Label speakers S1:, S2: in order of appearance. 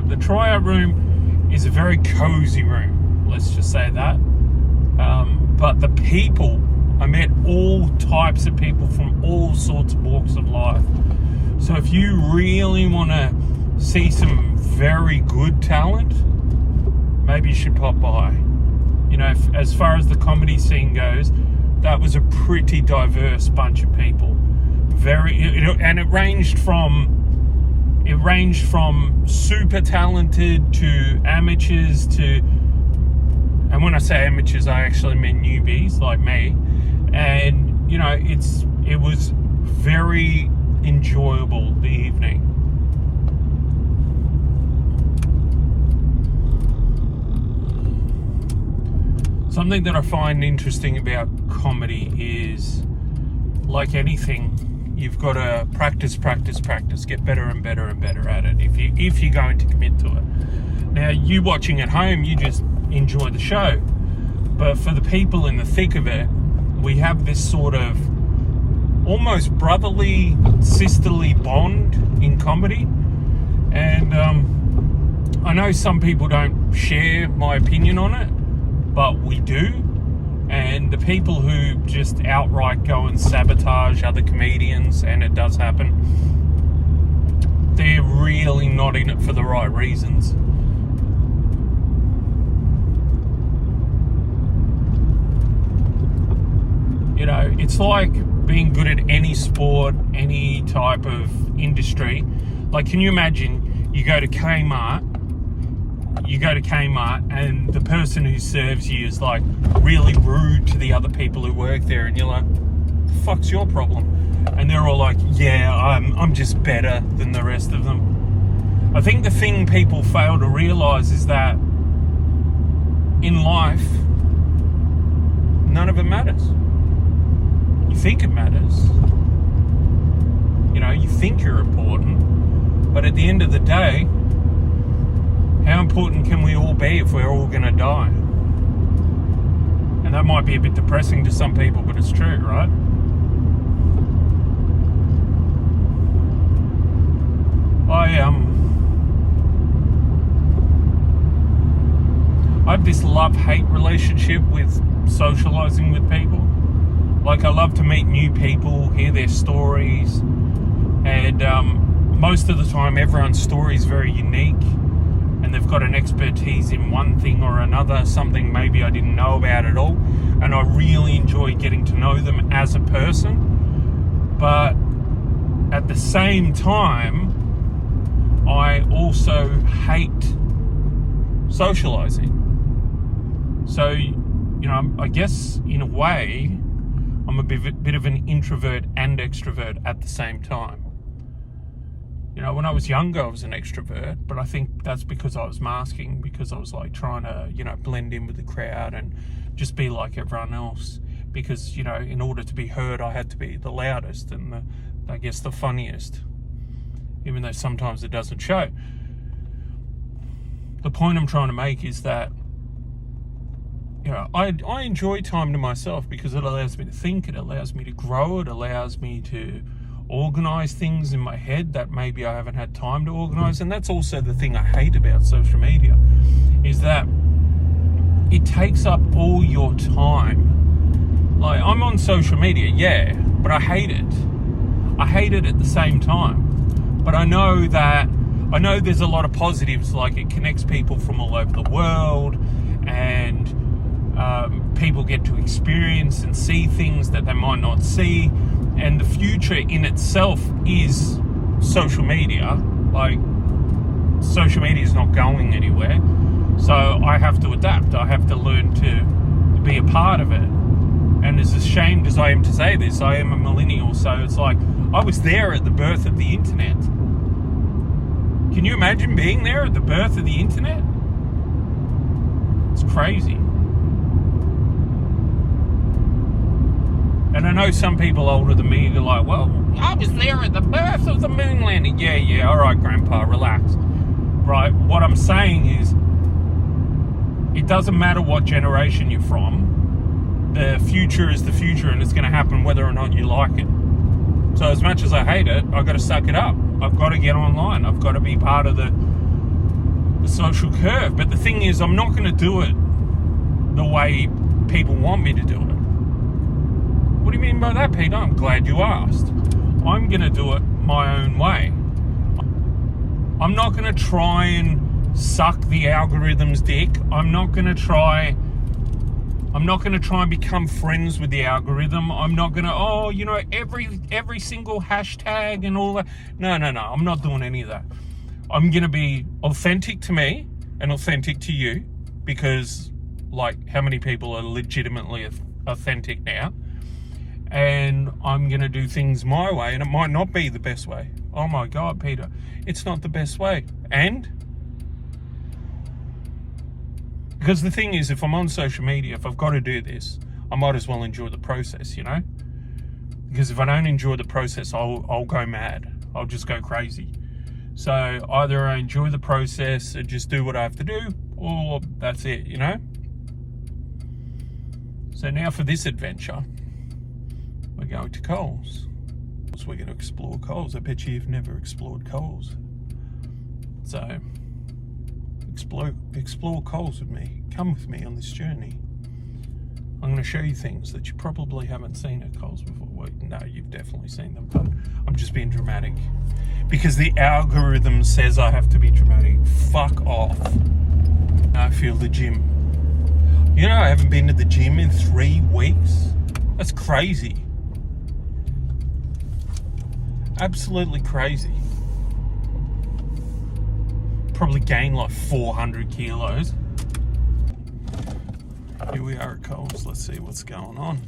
S1: The tryout room is a very cozy room, let's just say that. But the people, I met all types of people from all sorts of walks of life. So if you really want to see some very good talent, maybe you should pop by. You know, as far as the comedy scene goes, that was a pretty diverse bunch of people. And it ranged from super talented to amateurs to, and when I say amateurs, I actually mean newbies like me. And you know, it was very enjoyable, the evening. Something that I find interesting about comedy is, like anything, you've got to practice, get better and better and better at it if you're going to commit to it. Now, you watching at home, you just enjoy the show. But for the people in the thick of it, we have this sort of almost brotherly, sisterly bond in comedy. And I know some people don't share my opinion on it, but we do. And the people who just outright go and sabotage other comedians, and it does happen, they're really not in it for the right reasons. You know, it's like being good at any sport, any type of industry. Like, can you imagine you go to Kmart and the person who serves you is like really rude to the other people who work there, and you're like, the fuck's your problem? And they're all like, yeah, I'm just better than the rest of them. I think the thing people fail to realize is that in life, none of it matters. You think it matters. You know, you think you're important, but at the end of the day, how important can we all be if we're all going to die? And that might be a bit depressing to some people, but it's true, right? I have this love-hate relationship with socializing with people. Like, I love to meet new people, hear their stories, and most of the time everyone's story is very unique, and they've got an expertise in one thing or another, something maybe I didn't know about at all, and I really enjoy getting to know them as a person. But at the same time, I also hate socializing. So, you know, I guess in a way, I'm a bit of an introvert and extrovert at the same time. You know, when I was younger, I was an extrovert, but I think that's because I was masking, because I was like trying to, you know, blend in with the crowd and just be like everyone else. Because, you know, in order to be heard, I had to be the loudest and I guess the funniest, even though sometimes it doesn't show. The point I'm trying to make is that, you know, I enjoy time to myself because it allows me to think, it allows me to grow, it allows me to organize things in my head that maybe I haven't had time to organize. And that's also the thing I hate about social media, is that it takes up all your time. Like, I'm on social media, yeah, but I hate it. I hate it at the same time. But I know there's a lot of positives, like it connects people from all over the world, and people get to experience and see things that they might not see. And the future in itself is social media. Like, social media is not going anywhere. So I have to adapt. I have to learn to be a part of it. And as ashamed as I am to say this, I am a millennial. So it's like, I was there at the birth of the internet. Can you imagine being there at the birth of the internet? It's crazy. And I know some people older than me, they're like, well, I was there at the birth of the moon landing. Yeah, all right, Grandpa, relax. Right, what I'm saying is, it doesn't matter what generation you're from. The future is the future, and it's going to happen whether or not you like it. So as much as I hate it, I've got to suck it up. I've got to get online. I've got to be part of the the social curve. But the thing is, I'm not going to do it the way people want me to do it. What do you mean by that, Peter? I'm glad you asked. I'm going to do it my own way. I'm not going to try and suck the algorithm's dick. I'm not going to try and become friends with the algorithm. I'm not going to, every single hashtag and all that. No. I'm not doing any of that. I'm going to be authentic to me and authentic to you, because, like, how many people are legitimately authentic now? And I'm going to do things my way, and it might not be the best way. Oh my God, Peter, it's not the best way. And because the thing is, if I'm on social media, if I've got to do this, I might as well enjoy the process, Because if I don't enjoy the process, I'll go mad. I'll just go crazy. So either I enjoy the process and just do what I have to do, or that's it, So now for this adventure, we're going to Coles. So we're going to explore Coles. I bet you've never explored Coles. So explore Coles with me. Come with me on this journey. I'm going to show you things that you probably haven't seen at Coles before. Well, no, you've definitely seen them, but I'm just being dramatic. Because the algorithm says I have to be dramatic. Fuck off. I feel the gym. I haven't been to the gym in 3 weeks. That's crazy. Absolutely crazy. Probably gained like 400 kilos. Here we are at Coles. Let's see what's going on.